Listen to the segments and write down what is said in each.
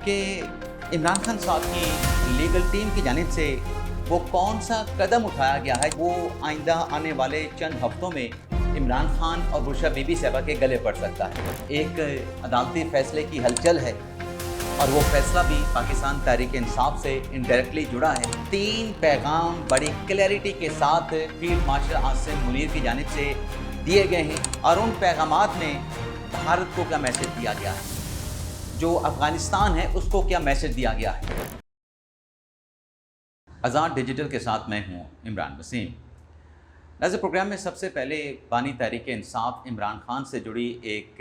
कि इमरान खान साहब की लीगल टीम की जानिब से वो कौन सा कदम उठाया गया है वो आइंदा आने वाले चंद हफ्तों में इमरान खान और बुशरा बीबी साहबा के गले पड़ सकता है। एक अदालती फैसले की हलचल है और वो फैसला भी पाकिस्तान तहरीक इंसाफ से इनडायरेक्टली जुड़ा है। 3 पैगाम बड़ी क्लैरिटी के साथ फील्ड मार्शल आसिम मुनीर की जानिब से दिए गए हैं और उन पैगामात में भारत को क्या मैसेज दिया गया है, जो अफगानिस्तान है उसको क्या मैसेज दिया गया है। आज़ाद डिजिटल के साथ मैं हूँ इमरान वसीम। नज़र प्रोग्राम में सबसे पहले बानी तहरीक इंसाफ इमरान खान से जुड़ी एक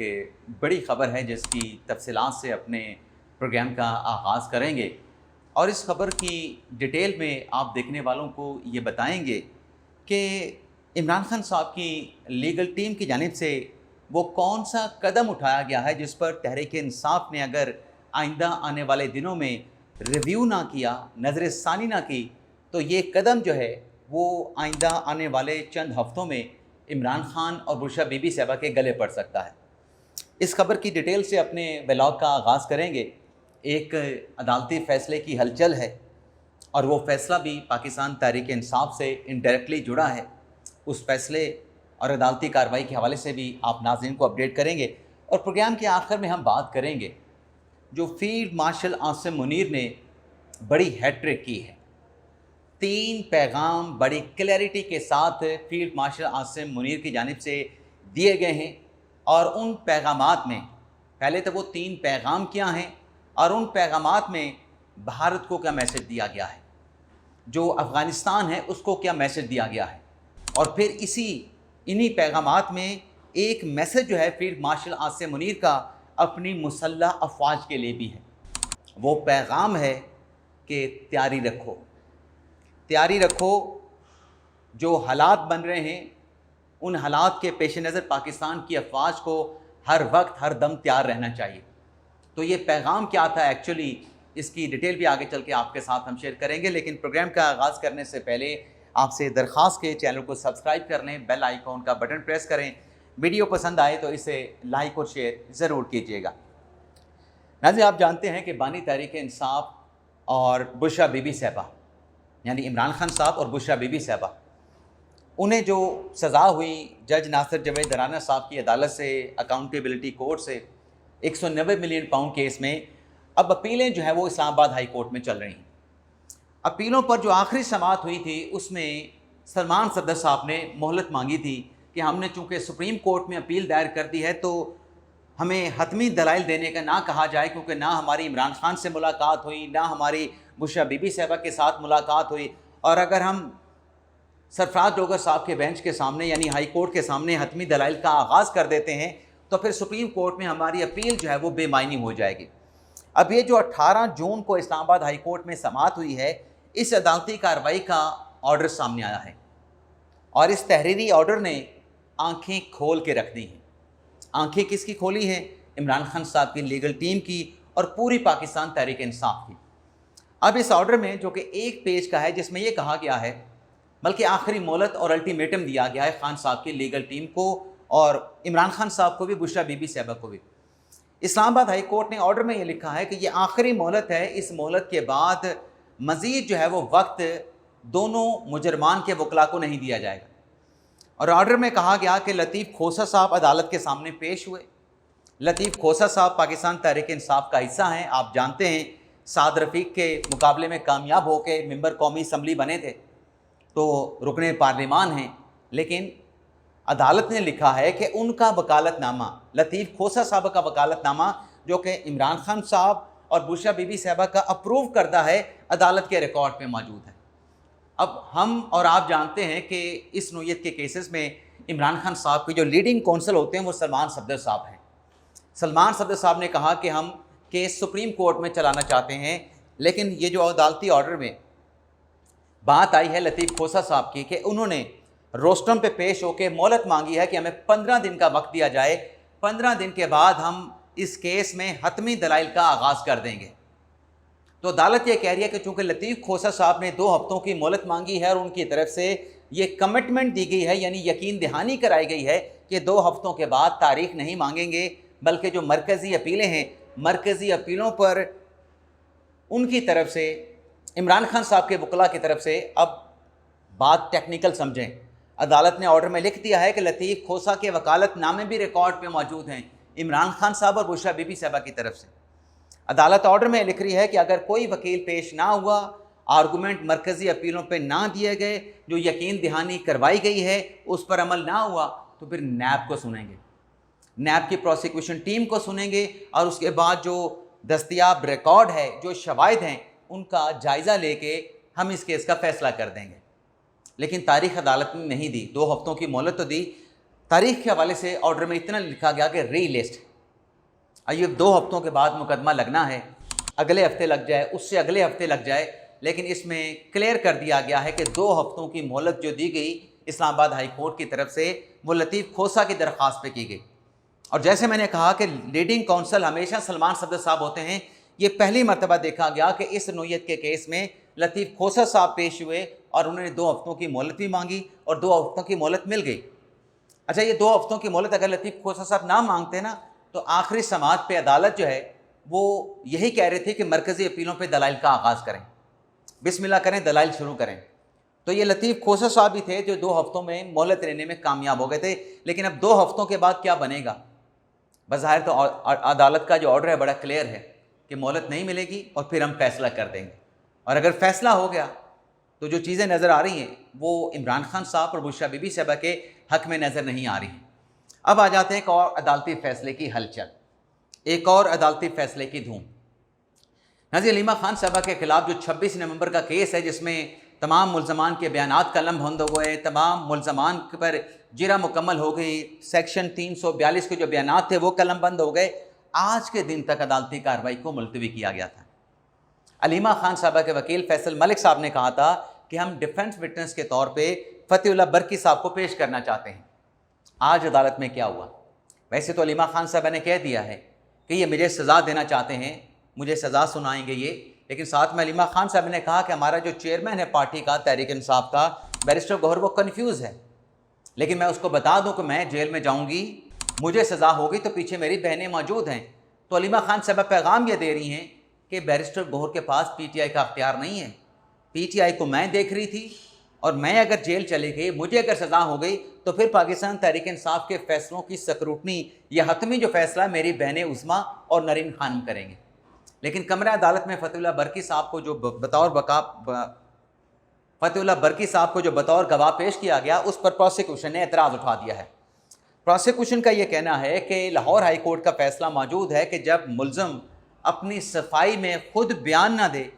बड़ी ख़बर है जिसकी तफसीलात से अपने प्रोग्राम का आगाज़ करेंगे और इस खबर की डिटेल में आप देखने वालों को ये बताएंगे कि इमरान खान साहब की लीगल टीम की जानिब से वो कौन सा कदम उठाया गया है जिस पर तहरीक इंसाफ ने अगर आइंदा आने वाले दिनों में रिव्यू ना किया, नज़र सानी ना की, तो ये कदम जो है वो आइंदा आने वाले चंद हफ्तों में इमरान खान और बुशरा बीबी साहबा के गले पड़ सकता है। इस खबर की डिटेल से अपने व्लॉग का आगाज़ करेंगे। एक अदालती फ़ैसले की हलचल है और वो फ़ैसला भी पाकिस्तान तहरीक इंसाफ से इनडायरेक्टली जुड़ा है। उस फैसले और अदालती कार्रवाई के हवाले से भी आप नाज़रीन को अपडेट करेंगे और प्रोग्राम के आखिर में हम बात करेंगे जो फील्ड मार्शल आसिम मुनीर ने बड़ी हैट्रिक की है। 3 पैगाम बड़ी क्लैरिटी के साथ फील्ड मार्शल आसिम मुनीर की जानिब से दिए गए हैं और उन पैगामात में पहले तो वो 3 पैगाम क्या हैं और उन पैगामात में भारत को क्या मैसेज दिया गया है, जो अफ़गानिस्तान है उसको क्या मैसेज दिया गया है। और फिर इन्हीं पैगामात में एक मैसेज जो है फील्ड मार्शल आसिम मुनीर का अपनी मुसल्लह अफवाज के लिए भी है। वो पैगाम है कि तैयारी रखो, जो हालात बन रहे हैं उन हालात के पेश नज़र पाकिस्तान की अफवाज को हर वक्त हर दम तैयार रहना चाहिए। तो ये पैगाम क्या था एक्चुअली, इसकी डिटेल भी आगे चल के आपके साथ हम शेयर करेंगे। लेकिन प्रोग्राम का आगाज़ करने से पहले आपसे दरख्वास्त के चैनल को सब्सक्राइब कर लें, बेल आइकॉन का बटन प्रेस करें। वीडियो पसंद आए तो इसे लाइक और शेयर ज़रूर कीजिएगा। नाज़रीन, आप जानते हैं कि बानी तहरीक इंसाफ और बुशरा बीबी साहबा यानी इमरान खान साहब और बुशरा बीबी साहबा, उन्हें जो सज़ा हुई जज नासिर जवेद राना साहब की अदालत से, अकाउंटेबिलिटी कोर्ट से 190 मिलियन पाउंड केस में अब अपीलें जो है वो इस्लामाबाद हाई कोर्ट में चल रही हैं। अपीलों पर जो आखिरी समाअत हुई थी उसमें सलमान सदर साहब ने मोहलत मांगी थी कि हमने चूँकि सुप्रीम कोर्ट में अपील दायर कर दी है तो हमें हतमी दलाइल देने का ना कहा जाए, क्योंकि ना हमारी इमरान खान से मुलाकात हुई, ना हमारी बुशरा बीबी साहबा के साथ मुलाकात हुई। और अगर हम सरफराज डोगर साहब के बेंच के सामने यानी हाई कोर्ट के सामने हतमी दलाइल का आगाज़ कर देते हैं तो फिर सुप्रीम कोर्ट में हमारी अपील जो है वो बेमायनी हो जाएगी। अब ये जो 18 जून को इस्लामाबाद हाई कोर्ट में समाअत हुई है, इस अदालती कार्रवाई का ऑर्डर सामने आया है और इस तहरीरी ऑर्डर ने आंखें खोल के रख दी हैं। आंखें किसकी खोली हैं? इमरान खान साहब की लीगल टीम की और पूरी पाकिस्तान तहरीक इंसाफ की। अब इस ऑर्डर में जो कि 1 पेज का है, जिसमें यह कहा गया है, बल्कि आखिरी मोहलत और अल्टीमेटम दिया गया है खान साहब की लीगल टीम को और इमरान खान साहब को भी, बुशरा बीबी साहबा को भी। इस्लामाबाद हाई कोर्ट ने ऑर्डर में ये लिखा है कि ये आखिरी मोहलत है, इस मोहलत के बाद मज़ीद जो है वो वक्त दोनों मुजरमान के वकला को नहीं दिया जाएगा। और ऑर्डर में कहा गया कि लतीफ़ खोसा साहब अदालत के सामने पेश हुए। लतीफ़ खोसा साहब पाकिस्तान तहरीक इंसाफ का हिस्सा हैं। आप जानते हैं साद रफ़ीक के मुकाबले में कामयाब होकर मेंबर कौमी असम्बली बने थे, तो रुकने पार्लिमान हैं। लेकिन अदालत ने लिखा है कि उनका वकालतनामा, लतीफ़ खोसा साहब का वकालतनामा जो कि इमरान खान साहब और बुशरा बीबी साहबा का अप्रूव करदा है, अदालत के रिकॉर्ड पे मौजूद है। अब हम और आप जानते हैं कि इस नोयत के केसेस में इमरान खान साहब के जो लीडिंग कौंसल होते हैं वो सलमान सफदर साहब हैं। सलमान सफदर साहब ने कहा कि हम केस सुप्रीम कोर्ट में चलाना चाहते हैं, लेकिन ये जो अदालती ऑर्डर में बात आई है लतीफ़ खोसा साहब की कि उन्होंने रोस्टम पे पेश होकर मोहलत मांगी है कि हमें 15 दिन का वक्त दिया जाए, 15 दिन के बाद हम इस केस में हतमी दलाइल का आगाज़ कर देंगे। तो अदालत ये कह रही है कि चूँकि लतीफ़ खोसा साहब ने 2 हफ्तों की मोहलत मांगी है और उनकी तरफ से ये कमिटमेंट दी गई है, यानी यकीन दहानी कराई गई है कि 2 हफ्तों के बाद तारीख नहीं मांगेंगे, बल्कि जो मरकज़ी अपीलें हैं, मरकज़ी अपीलों पर उनकी तरफ से, इमरान खान साहब के वकला की तरफ से, अब बात टेक्निकल समझें, अदालत ने ऑर्डर में लिख दिया है कि लतीफ़ खोसा के वकालतनामे भी रिकॉर्ड पे मौजूद हैं इमरान खान साहब और बुशरा बीबी साहबा की तरफ से। अदालत ऑर्डर में लिख रही है कि अगर कोई वकील पेश ना हुआ, आर्गूमेंट मरकज़ी अपीलों पे ना दिए गए, जो यकीन दहानी करवाई गई है उस पर अमल ना हुआ, तो फिर नैब को सुनेंगे, नैब की प्रोसिक्यूशन टीम को सुनेंगे और उसके बाद जो दस्तयाब रिकॉर्ड है, जो शवाहिद हैं, उनका जायज़ा लेके हम इस केस का फ़ैसला कर देंगे। लेकिन तारीख़ अदालत ने नहीं दी, 2 हफ्तों की मोहलत तो दी। तारीख़ के हवाले से ऑर्डर में इतना लिखा गया कि री लिस्ट, ये 2 हफ्तों के बाद मुकदमा लगना है, अगले हफ्ते लग जाए, उससे अगले हफ्ते लग जाए, लेकिन इसमें क्लियर कर दिया गया है कि 2 हफ्तों की मोहलत जो दी गई इस्लामाबाद हाई कोर्ट की तरफ से, वो लतीफ़ खोसा की दरख्वास्त पे की गई। और जैसे मैंने कहा कि लीडिंग काउंसिल हमेशा सलमान सफदर साहब होते हैं, ये पहली मरतबा देखा गया कि इस नोयत के केस में लतीफ़ खोसा साहब पेश हुए और उन्होंने 2 हफ्तों की मोहलत भी मांगी और 2 हफ्तों की मोहलत मिल गई। अच्छा, ये 2 हफ्तों की मोहलत अगर लतीफ़ खोसा साहब ना मांगते ना, तो आखिरी समाअत पे अदालत जो है वो यही कह रही थी कि मरकज़ी अपीलों पे दलाइल का आगाज़ करें, बिस्मिल्लाह करें, दलाइल शुरू करें। तो ये लतीफ़ खोसा साहब भी थे जो 2 हफ्तों में मोहलत लेने में कामयाब हो गए थे। लेकिन अब 2 हफ्तों के बाद क्या बनेगा? बज़ाहिर तो अदालत का जो ऑर्डर है बड़ा क्लियर है कि मोहलत नहीं मिलेगी और फिर हम फैसला कर देंगे। और अगर फैसला हो गया तो जो चीज़ें नज़र आ रही हैं वो इमरान खान साहब और बुशरा बीबी साहबा के हक़ में नज़र नहीं आ रही हैं। अब आ जाते हैं एक और अदालती फ़ैसले की हलचल, एक और अदालती फ़ैसले की धूम। नाज़िर हलीमा खान साहबा के ख़िलाफ़ जो 26 नवंबर का केस है, जिसमें तमाम मुल्ज़मान के बयानात कलम बंद हो गए, तमाम मुल्ज़मान पर जिरा मुकम्मल हो गई, सेक्शन 342 के जो बयानात थे वो कलम बंद हो गए, आज के दिन तक अदालती कार्रवाई को मुलतवी किया गया था। हलीमा खान साहबा के वकील फैसल मलिक साहब ने कहा था कि हम डिफेंस विटनेस के तौर पे फ़तेहुल्लाह बरकी साहब को पेश करना चाहते हैं। आज अदालत में क्या हुआ? वैसे तो हलीमा खान साहबा ने कह दिया है कि ये मुझे सज़ा देना चाहते हैं, मुझे सज़ा सुनाएंगे ये, लेकिन साथ में हलीमा खान साहब ने कहा कि हमारा जो चेयरमैन है पार्टी का, तहरीक इंसाफ का, बैरिस्टर गौहर, वो कन्फ्यूज़ है। लेकिन मैं उसको बता दूं कि मैं जेल में जाऊंगी, मुझे सज़ा होगी, तो पीछे मेरी बहनें मौजूद हैं। तो हलीमा खान साहबा पैगाम ये दे रही हैं कि बैरिस्टर गौहर के पास PTI का अख्तियार नहीं है। PTI को मैं देख रही थी और मैं अगर जेल चली गई, मुझे अगर सज़ा हो गई, तो फिर पाकिस्तान तहरीक इंसाफ के फ़ैसलों की स्क्रूटनी या हतमी जो फ़ैसला मेरी बहनें उस्मा और नरीन खान करेंगे। लेकिन कमरा अदालत में फ़तेहुल्लाह बरकी साहब को जो बतौर गवाह पेश किया गया, उस पर प्रोसिक्यूशन ने एतराज़ उठा दिया है। प्रोसिक्यूशन का ये कहना है कि लाहौर हाई कोर्ट का फ़ैसला मौजूद है कि जब मुल्ज़म अपनी सफाई में खुद बयान ना दे,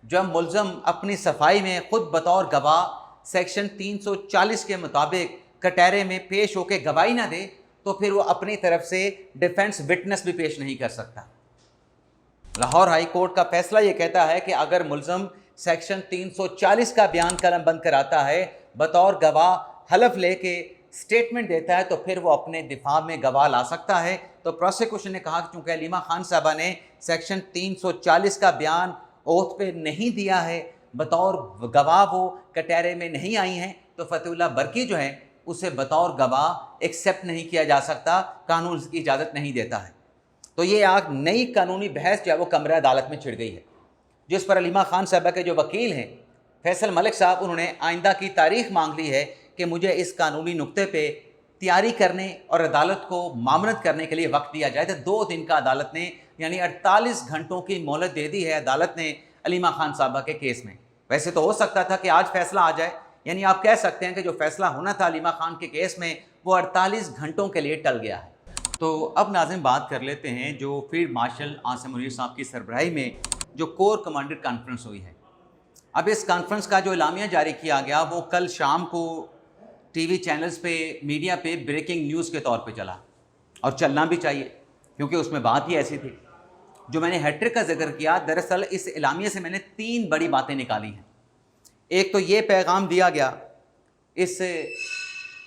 जब मुल्ज़म अपनी सफाई में खुद बतौर गवाह सेक्शन 340 के मुताबिक कटहरे में पेश होकर गवाही ना दे, तो फिर वो अपनी तरफ से डिफेंस विटनेस भी पेश नहीं कर सकता। लाहौर हाई कोर्ट का फैसला ये कहता है कि अगर मुल्ज़म सेक्शन 340 का बयान कलमबंद कराता है, बतौर गवाह हलफ लेके स्टेटमेंट देता है, तो फिर वो अपने दिफा में गवाह ला सकता है। तो प्रोसिक्यूशन ने कहा कि चूँकि हलीमा खान साहबा ने सेक्शन 340 का बयान ओथ पे नहीं दिया है, बतौर गवाह वो कटहरे में नहीं आई हैं, तो फ़तेहुल्लाह बरकी जो है उसे बतौर गवाह एक्सेप्ट नहीं किया जा सकता, कानून इसकी इजाज़त नहीं देता है। तो ये आग नई कानूनी बहस जो है वो कमरा अदालत में छिड़ गई है, जिस पर हलीमा खान साहबा के जो वकील हैं फैसल मलिक साहब, उन्होंने आइंदा की तारीख मांग ली है कि मुझे इस कानूनी नुक्ते पे तैयारी करने और अदालत को मामनत करने के लिए वक्त दिया जाए। तो 2 दिन का अदालत ने, यानी 48 घंटों की मोहलत दे दी है अदालत ने हलीमा खान साहबा के केस में। वैसे तो हो सकता था कि आज फैसला आ जाए, यानी आप कह सकते हैं कि जो फैसला होना था हलीमा खान के केस में वो 48 घंटों के लिए टल गया है। तो अब नाज़िम बात कर लेते हैं जो फील्ड मार्शल आसिम मुनीर साहब की सरबराही में जो कोर कमांडर कॉन्फ्रेंस हुई है। अब इस कॉन्फ्रेंस का जो एलामिया जारी किया गया वो कल शाम को टीवी चैनल्स पे, मीडिया पे ब्रेकिंग न्यूज़ के तौर पे चला, और चलना भी चाहिए क्योंकि उसमें बात ही ऐसी थी। जो मैंने हैट्रिक का जिक्र किया, दरअसल इस एलामिया से मैंने 3 बड़ी बातें निकाली हैं। एक तो ये पैगाम दिया गया इस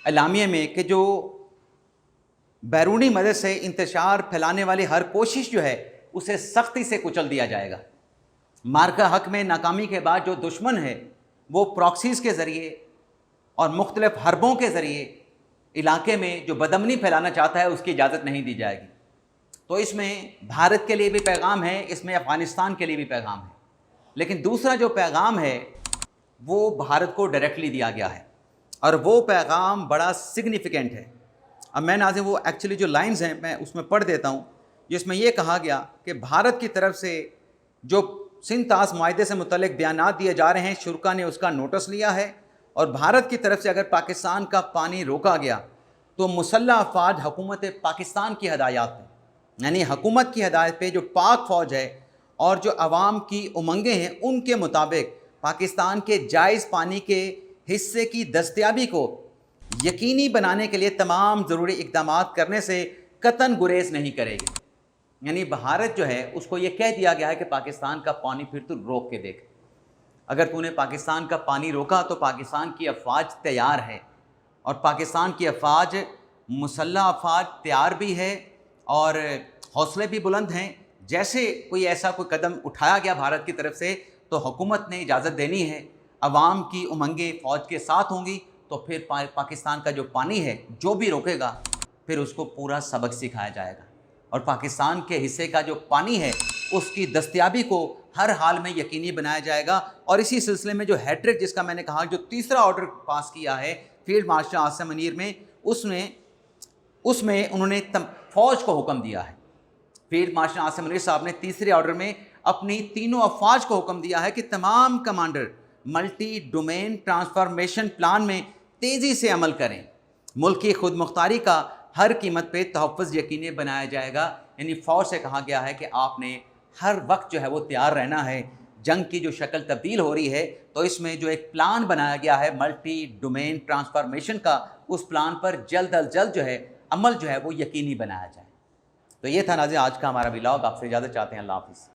एलामिया में कि जो बैरूनी मदद से इंतशार फैलाने वाली हर कोशिश जो है उसे सख्ती से कुचल दिया जाएगा। मार्का हक में नाकामी के बाद जो दुश्मन है वो प्रॉक्सीज़ के ज़रिए और मुख्तलिफ हरबों के ज़रिए इलाके में जो बदअमनी फैलाना चाहता है उसकी इजाज़त नहीं दी जाएगी। तो इसमें भारत के लिए भी पैगाम है, इसमें अफ़गानिस्तान के लिए भी पैगाम है। लेकिन दूसरा जो पैगाम है वो भारत को डायरेक्टली दिया गया है और वो पैगाम बड़ा सिग्निफिकेंट है। अब मैं नाज़िम वो एक्चुअली जो लाइंस हैं मैं उसमें पढ़ देता हूँ, जिसमें ये कहा गया कि भारत की तरफ से जो सिंध तास माहदे से मुतल्लिक बयानात दिए जा रहे हैं, शुरा ने उसका नोटिस लिया है और भारत की तरफ से अगर पाकिस्तान का पानी रोका गया तो मुसल्लह अफवाज हुकूमत पाकिस्तान की हदायत पे, यानी हुकूमत की हदायत पे जो पाक फ़ौज है और जो अवाम की उमंगें हैं उनके मुताबिक पाकिस्तान के जायज़ पानी के हिस्से की दस्तयाबी को यकीनी बनाने के लिए तमाम ज़रूरी इक़दाम करने से कतन गुरेज नहीं करेगी। यानी भारत जो है उसको ये कह दिया गया है कि पाकिस्तान का पानी फिर तू रोक के देख, अगर तूने पाकिस्तान का पानी रोका तो पाकिस्तान की अफवाज तैयार है और पाकिस्तान की अफवाज मुसल्लह अफवाज तैयार भी है और हौसले भी बुलंद हैं। जैसे कोई ऐसा कोई कदम उठाया गया भारत की तरफ से तो हुकूमत ने इजाज़त देनी है, अवाम की उमंगें फ़ौज के साथ होंगी तो फिर पाकिस्तान का जो पानी है जो भी रोकेगा फिर उसको पूरा सबक सिखाया जाएगा और पाकिस्तान के हिस्से का जो पानी है उसकी दस्तयाबी को हर हाल में यकीनी बनाया जाएगा। और इसी सिलसिले में जो हैट्रिक जिसका मैंने कहा जो तीसरा ऑर्डर पास किया है फील्ड मार्शल आसिम मुनीर में, उसमें उन्होंने फ़ौज को हुक्म दिया है। फील्ड मार्शल आसिम मुनीर साहब ने तीसरे ऑर्डर में अपनी तीनों अफवाज को हुक्म दिया है कि तमाम commander multi domain transformation plan में तेज़ी से अमल करें। मुल्क की खुद मुख्तारी का हर कीमत पे तहफ़्फ़ुज़ यकीनी बनाया जाएगा। यानी फ़ौज से कहा गया है कि आपने हर वक्त जो है वो तैयार रहना है। जंग की जो शक्ल तब्दील हो रही है तो इसमें जो एक प्लान बनाया गया है मल्टी डोमेन ट्रांसफॉर्मेशन का, उस प्लान पर जल्द अज जल्द जो है अमल जो है वो यकीनी बनाया जाए। तो ये था नाज़रीन आज का हमारा व्लॉग। आपसे इजाज़त चाहते हैं। अल्लाह हाफ़िज़।